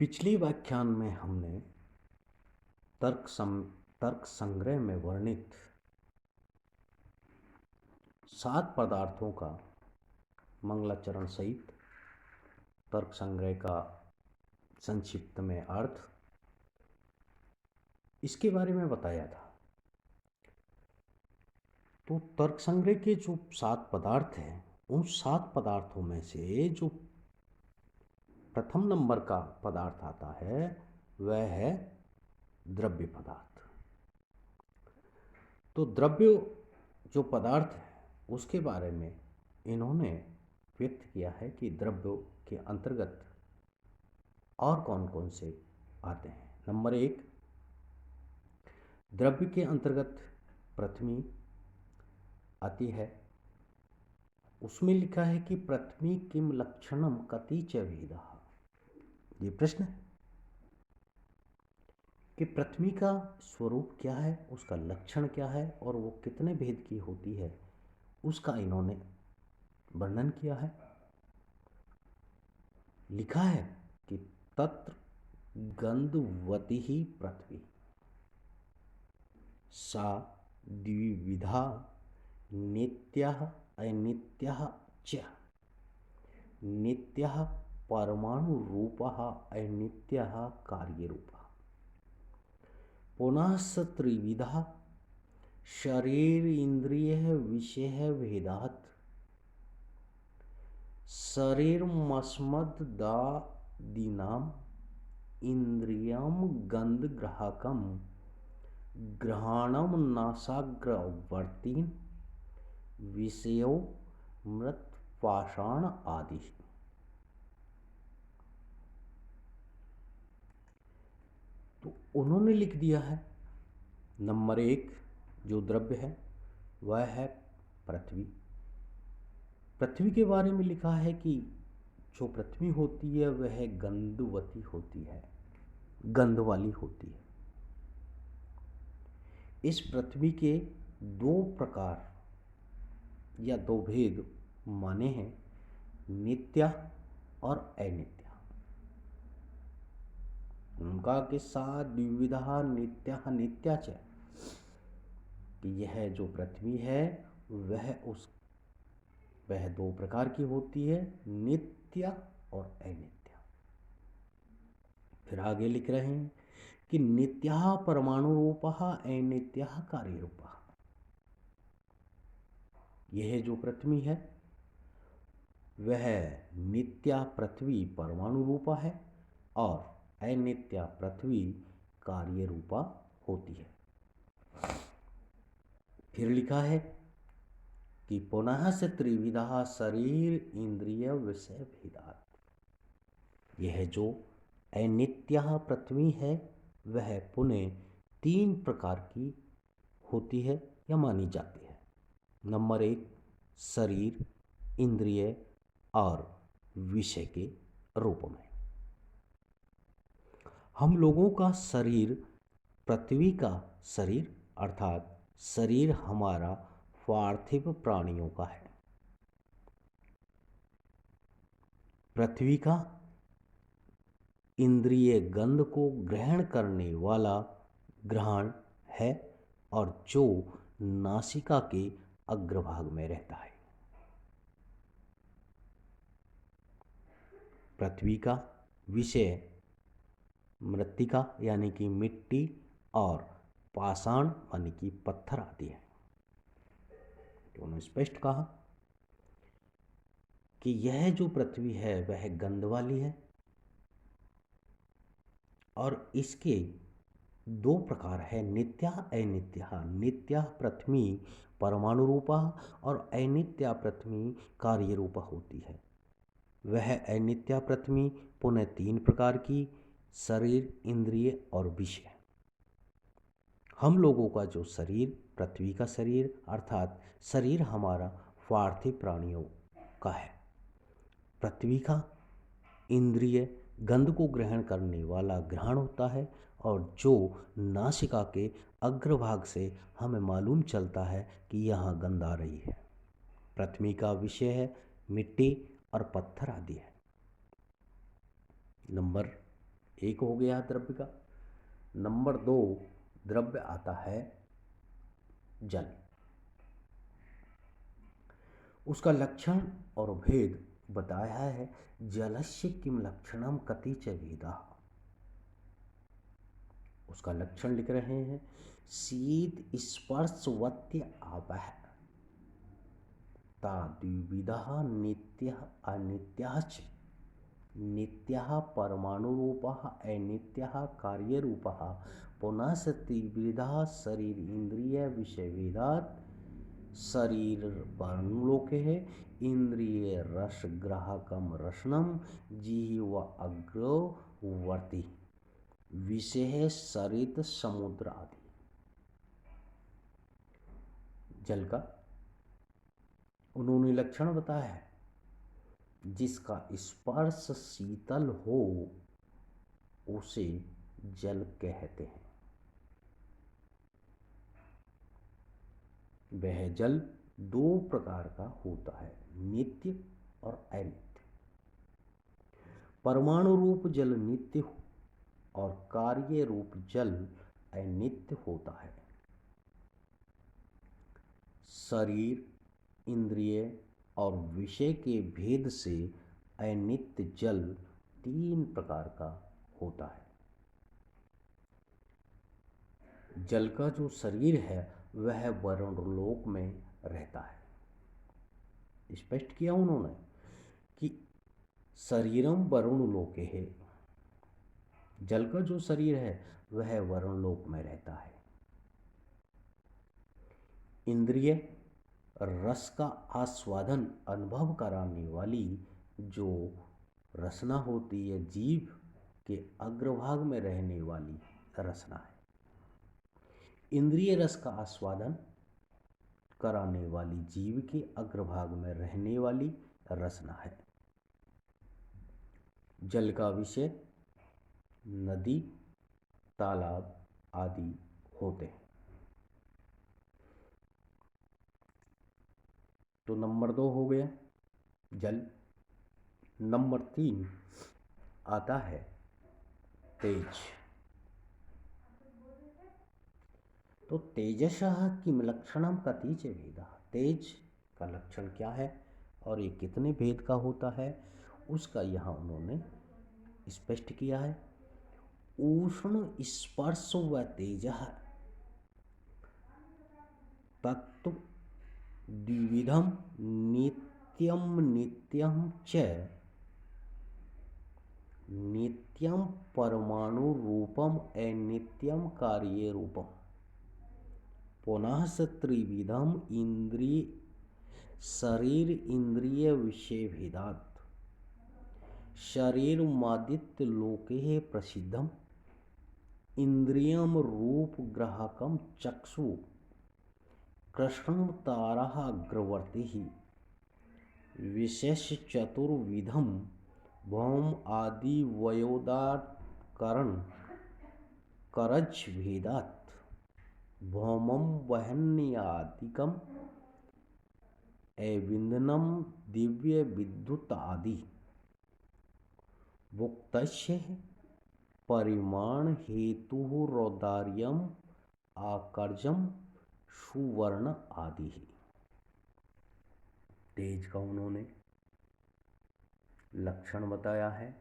पिछली व्याख्यान में हमने तर्क संग्रह में वर्णित 7 पदार्थों का मंगलाचरण सहित तर्क संग्रह का संक्षिप्त में अर्थ इसके बारे में बताया था। तो तर्क संग्रह के जो 7 पदार्थ हैं, उन 7 पदार्थों में से जो प्रथम नंबर का पदार्थ आता है वह है द्रव्य पदार्थ। तो द्रव्य जो पदार्थ है उसके बारे में इन्होंने व्यक्त किया है कि द्रव्यों के अंतर्गत और कौन कौन से आते हैं। नंबर 1, द्रव्य के अंतर्गत पृथ्वी आती है। उसमें लिखा है कि पृथ्वी किम लक्षणम कति च भेदः। ये प्रश्न है कि पृथ्वी का स्वरूप क्या है, उसका लक्षण क्या है और वो कितने भेद की होती है, उसका इन्होंने वर्णन किया है। लिखा है कि तत्र गंधवती ही पृथ्वी सा द्विविधा नित्यः अनित्यः च। नित्यः परमाणु रूपः अनित्यः कार्य रूपः। पुनः स त्रिविधः शरीर इंद्रिय विषय भेदात् शरीरमस्मदादीनाम् इंद्रियं गंधग्राहकं ग्रहणं नासाग्रवर्तीन् विषयो मृत पाषाण आदि। तो उन्होंने लिख दिया है नंबर 1 जो द्रव्य है वह है पृथ्वी। पृथ्वी के बारे में लिखा है कि जो पृथ्वी होती है वह गंधवती होती है, गंध वाली होती है। इस पृथ्वी के 2 प्रकार या 2 भेद माने हैं, नित्य और अनित्य। उनका के साथ द्विविधा नित्य नित्या च, कि यह जो पृथ्वी है वह 2 प्रकार की होती है, नित्य और अनित्य। फिर आगे लिख रहे हैं कि नित्यः परमाणु रूपः अनित्यः कार्य रूपः। यह जो पृथ्वी है वह नित्य पृथ्वी परमाणु रूपा है और अनित्य पृथ्वी कार्य रूपा होती है। फिर लिखा है कि पुनः से त्रिविधा शरीर इंद्रिय विषय भेदात्। यह जो अनित्य पृथ्वी है वह पुनः 3 प्रकार की होती है या मानी जाती है। नंबर 1, शरीर, इंद्रिय और विषय के रूप में। हम लोगों का शरीर पृथ्वी का शरीर अर्थात शरीर हमारा पार्थिव प्राणियों का है। पृथ्वी का इंद्रिय गंध को ग्रहण करने वाला ग्रहण है और जो नासिका के अग्रभाग में रहता है। पृथ्वी का विषय मृत्तिका यानी कि मिट्टी और पाषाण यानी कि पत्थर आदि है। तो उन्होंने स्पष्ट कहा कि यह जो पृथ्वी है वह गंध वाली है और इसके 2 प्रकार है, नित्य अनित्य। नित्य पृथ्वी परमाणु रूपा और अनित्य पृथ्वी कार्य रूपा होती है। वह अनित्य पृथ्वी पुनः 3 प्रकार की, शरीर, इंद्रिय और विषय। हम लोगों का जो शरीर पृथ्वी का शरीर अर्थात शरीर हमारा पार्थिव प्राणियों का है। पृथ्वी का इंद्रिय गंध को ग्रहण करने वाला ग्रहण होता है और जो नासिका के अग्रभाग से हमें मालूम चलता है कि यहाँ गंध आ रही है। पृथ्वी का विषय है मिट्टी और पत्थर आदि है। नंबर एक हो गया द्रव्य का। नंबर 2 द्रव्य आता है जल। उसका लक्षण और भेद बताया है। जलस्य किम लक्षणम कति च भेदा। उसका लक्षण लिख रहे हैं, शीत स्पर्शवत्य आपः ता द्विविधः नित्यः अनित्यः च। नित्यः परमाणुरूपः अनित्यः कार्यरूपः पुनः त्रिविधः शरीर इंद्रिय विषय भेदात्। शरीर वर्णलोके है, इंद्रिय रस ग्राहकम रसनम जीव अग्रवर्ती विषय सरित समुद्र आदि। जल का उन्होंने लक्षण बताया है, जिसका स्पर्श शीतल हो उसे जल कहते हैं। वह जल दो प्रकार का होता है, नित्य और अनित्य। परमाणु रूप जल नित्य हो और कार्य रूप जल अनित्य होता है। शरीर इंद्रिय और विषय के भेद से अनित्य जल 3 प्रकार का होता है। जल का जो शरीर है वह वरुणलोक में रहता है। स्पष्ट किया उन्होंने कि शरीरम वरुणलोके है। जल का जो शरीर है वह वरुणलोक में रहता है। इंद्रिय रस का आस्वादन अनुभव कराने वाली जो रसना होती है, जीभ के अग्रभाग में रहने वाली रसना है। इंद्रिय रस का आस्वादन कराने वाली जीव के अग्रभाग में रहने वाली रसना है। जल का विषय नदी तालाब आदि होते हैं। तो नंबर 2 हो गया जल। नंबर 3 आता है तेज। तो तेजसः किम लक्षणम कति च भेदः। तेज का लक्षण क्या है और ये कितने भेद का होता है, उसका यहाँ उन्होंने स्पष्ट किया है। उष्ण स्पर्श व तेजः तत्व द्विविधम नित्यम नित्यम च। नित्यम परमाणु रूपम अनित्यम कार्य रूपम पुनः त्रिविधम इंद्रिय शरीर इंद्रिय विषय भेदात्। शरीर मादित्य लोके प्रसिद्धम इंद्रियम रूप ग्राहकम चक्षु कृष्ण तारा अग्रवर्ती विशेष चतुर्विधम भौम आदि वयोदाकरण करज भेदात्। भौमम वहन्यादिकम अविंदनम दिव्य विद्युत आदि भुक्तस्य परिमाण हेतु रौदार्यम आकर्जम सुवर्ण आदि। तेज का उन्होंने लक्षण बताया है,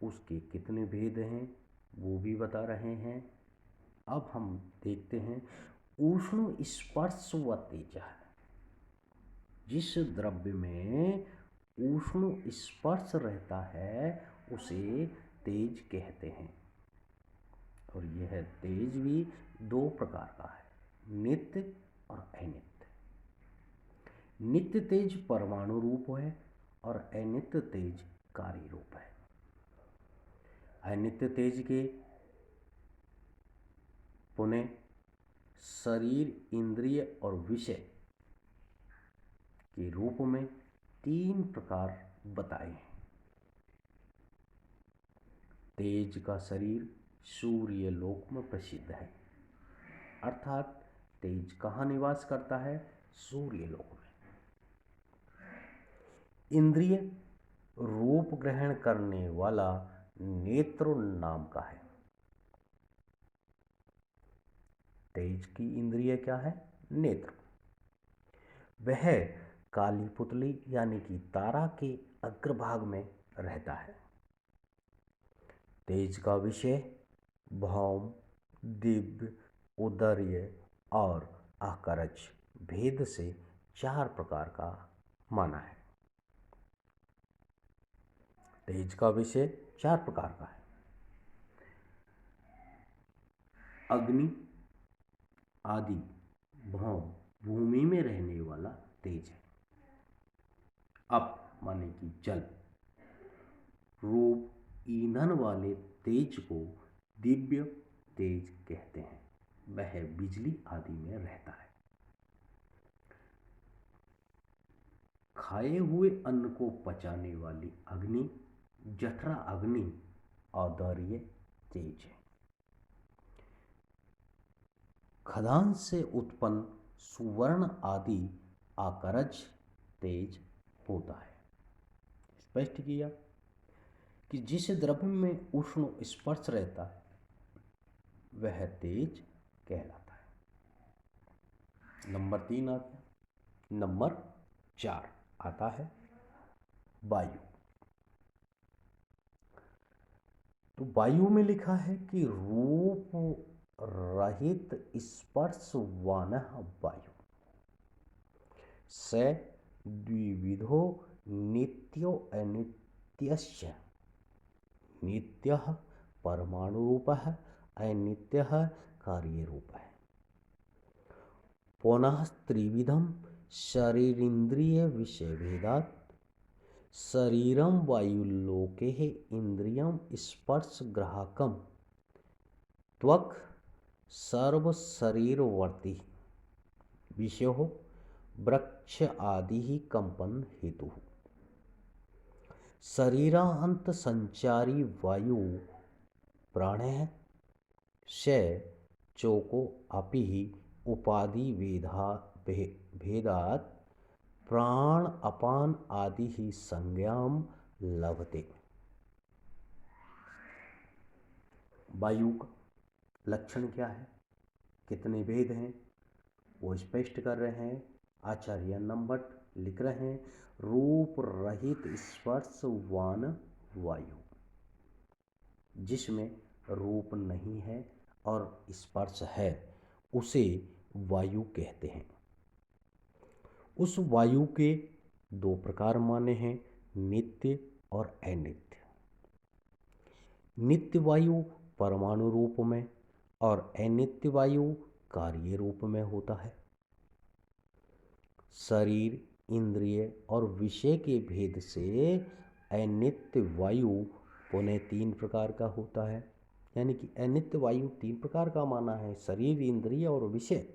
उसके कितने भेद हैं वो भी बता रहे हैं। अब हम देखते हैं उष्ण स्पर्श व तेज। जिस द्रव्य में उष्ण स्पर्श रहता है उसे तेज कहते हैं। और यह तेज भी 2 प्रकार का है, नित्य और अनित्य। नित्य तेज परमाणु रूप है और अनित्य तेज कार्य रूप है। अनित्य तेज के पुनः शरीर इंद्रिय और विषय के रूप में 3 प्रकार बताए हैं। तेज का शरीर सूर्य लोक में प्रसिद्ध है, अर्थात तेज कहाँ निवास करता है, सूर्य लोक में। इंद्रिय रूप ग्रहण करने वाला नेत्र नाम का है। तेज की इंद्रिय क्या है? नेत्र। वह काली पुतली यानी कि तारा के अग्रभाग में रहता है। तेज का विषय भौम, दिव्य, उदर्य और आकरज भेद से 4 प्रकार का माना है। तेज का विषय 4 प्रकार का है। अग्नि आदि भौम भूमि में रहने वाला तेज है। अप माने कि जल। रूप ईंधन वाले तेज को दिव्य तेज कहते हैं। वह बिजली आदि में रहता है। खाए हुए अन्न को पचाने वाली अग्नि जठरा अग्नि औदर्य तेज है। खदान से उत्पन्न सुवर्ण आदि आकरज तेज होता है। स्पष्ट किया कि जिस द्रव्य में उष्ण स्पर्श रहता है वह तेज कहलाता है। नंबर 3 आ गया। नंबर 4 आता है वायु। तो वायु में लिखा है कि रूप रहित स्पर्श वानः वायु स द्विविधो नित्यो अनित्यश्च। नित्यः परमाणुरूपः अनित्यः कार्यरूपः। पुनः त्रिविधम शरीरेन्द्रिय विषयभेदात् शरीरम वायुलोके इंद्रियम स्पर्शग्राहकम त्वक् सर्वशरीरवर्ती विषयो वृक्ष आदि ही कंपन हेतु। शरीरांत संचारी वायु प्राणः से चोको अपि उपाधि भेदात् प्राण अपान आदि ही संज्ञाम लभते। वायु का लक्षण क्या है, कितने भेद हैं, वो स्पष्ट कर रहे हैं। आचार्य नंबट लिख रहे हैं रूप रहित स्पर्शवान वायु, जिसमें रूप नहीं है और स्पर्श है उसे वायु कहते हैं। उस वायु के 2 प्रकार माने हैं, नित्य और अनित्य। नित्य वायु परमाणु रूप में और अनित्य वायु कार्य रूप में होता है। शरीर, इंद्रिय और विषय के भेद से अनित्य वायु पुनः 3 प्रकार का होता है। यानी कि अनित्य वायु 3 प्रकार का माना है, शरीर, इंद्रिय और विषय।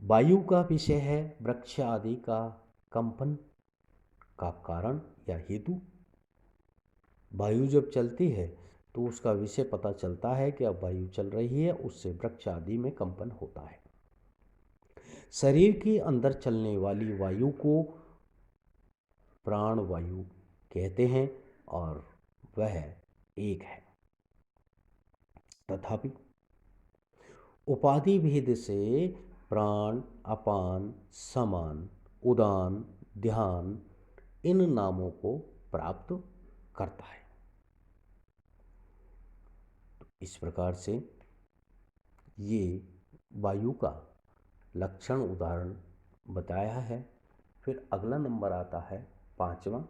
वायु का विषय है वृक्ष आदि का कंपन का कारण या हेतु। वायु जब चलती है तो उसका विषय पता चलता है कि अब वायु चल रही है, उससे वृक्ष आदि में कंपन होता है। शरीर के अंदर चलने वाली वायु को प्राण वायु कहते हैं और वह एक है। तथापि उपाधि भेद से प्राण, अपान, समान, उदान, ध्यान इन नामों को प्राप्त करता है। तो इस प्रकार से ये वायु का लक्षण उदाहरण बताया है। फिर अगला नंबर आता है 5वां।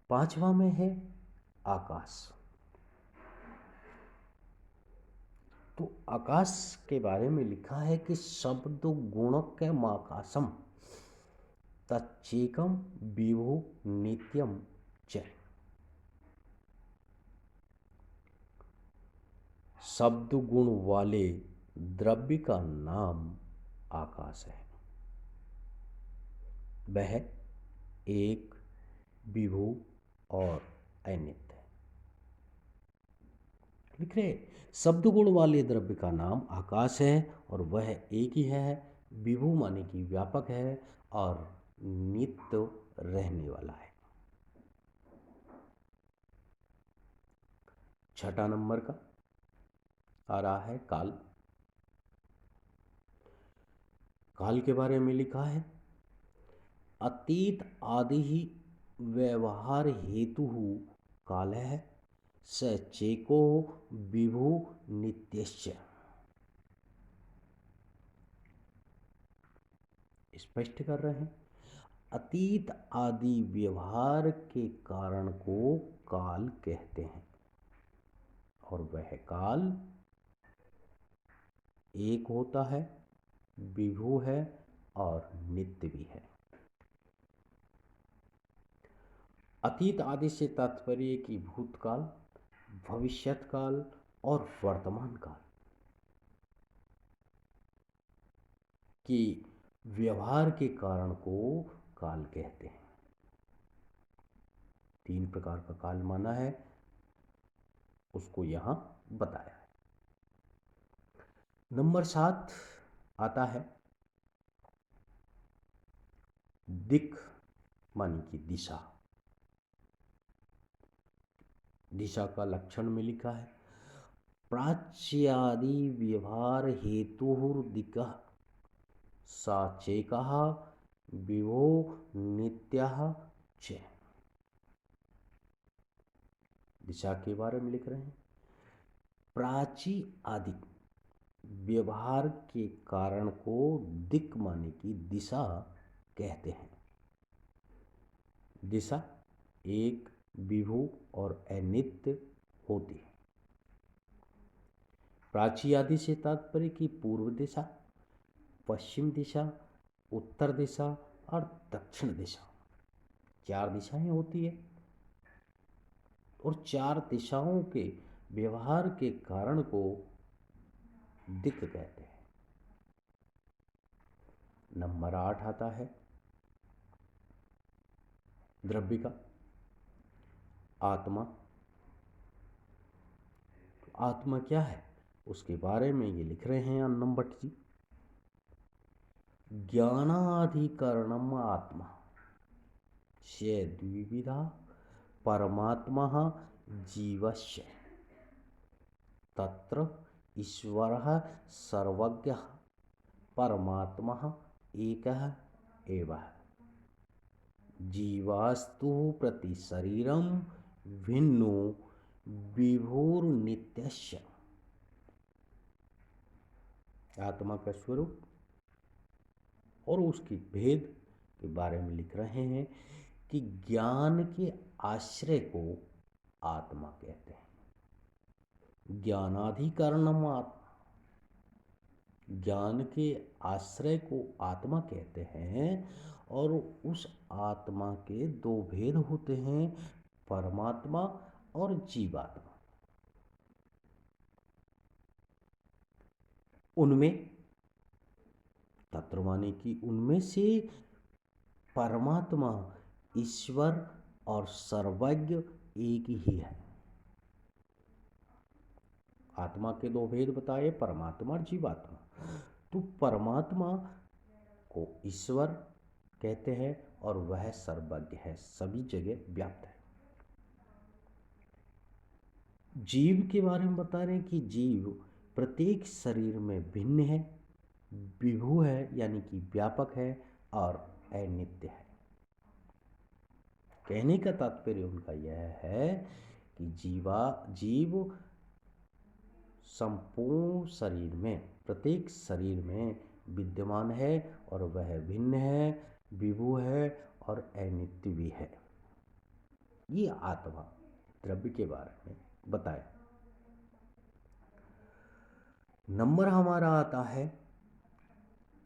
5वां में है आकाश। तो आकाश के बारे में लिखा है कि शब्द गुणकम आकाशम तच्चेकम विभु नित्यम च। शब्द गुण वाले द्रव्य का नाम आकाश है। वह एक, विभु और अनित्य है। लिख रहे शब्द गुण वाले द्रव्य का नाम आकाश है और वह एक ही है। विभु माने कि व्यापक है और नित्य रहने वाला है। छठा नंबर का आ रहा है काल। काल के बारे में लिखा है, अतीत आदि ही व्यवहार हेतु कालः स चेको विभु नित्यश्च। स्पष्ट कर रहे हैं, अतीत आदि व्यवहार के कारण को काल कहते हैं और वह काल एक होता है, विभु है और नित्य भी है। अतीत आदि से तात्पर्य कि भूतकाल, भविष्यत काल और वर्तमान काल की व्यवहार के कारण को काल कहते हैं। तीन प्रकार का काल माना है, उसको यहां बताया है। नंबर 7 आता है दिक् मानी कि दिशा। दिशा का लक्षण में लिखा है, प्राच्यादि व्यवहार हेतुर्दिक्ः साचेकः विभो नित्यः च। दिशा के बारे में लिख रहे हैं, प्राची आदि व्यवहार के कारण को दिक् माने की दिशा कहते हैं। दिशा एक, विभु और अनित्य होती है। प्राची आदि से तात्पर्य की पूर्व दिशा, पश्चिम दिशा, उत्तर दिशा और दक्षिण दिशा, चार दिशाएं होती है और चार दिशाओं के व्यवहार के कारण को दिक् कहते हैं। नंबर 8 आता है द्रव्य का, आत्मा। तो आत्मा क्या है उसके बारे में ये लिख रहे हैं अन्नम जी, ज्ञानाधिकरणम आत्मा से द्विविधा परमात्मा जीवस्य तत्र ईश्वरः सर्वज्ञः परमात्मा एकः एव। जीवास्तु प्रति शरीरम भिन्नो विभुर्नित्यस्य। आत्मा का स्वरूप और उसके भेद के बारे में लिख रहे हैं कि ज्ञान के आश्रय को आत्मा कहते हैं। ज्ञानाधिकरणम आत्मा, ज्ञान के आश्रय को आत्मा कहते हैं और उस आत्मा के दो भेद होते हैं, परमात्मा और जीवात्मा। उनमें तत्र माने कि उनमें से परमात्मा ईश्वर और सर्वज्ञ एक ही है। आत्मा के दो भेद बताए, परमात्मा और जीवात्मा। तो परमात्मा को ईश्वर कहते हैं और वह सर्वज्ञ है, सभी जगह व्याप्त है। जीव के बारे में बता रहे हैं कि जीव प्रत्येक शरीर में भिन्न है, विभु है यानी कि व्यापक है और अनित्य है। कहने का तात्पर्य उनका यह है कि जीव संपूर्ण शरीर में, प्रत्येक शरीर में विद्यमान है और वह भिन्न है, विभु है और अनित्य भी है। ये आत्मा द्रव्य के बारे में बताया। नंबर हमारा आता है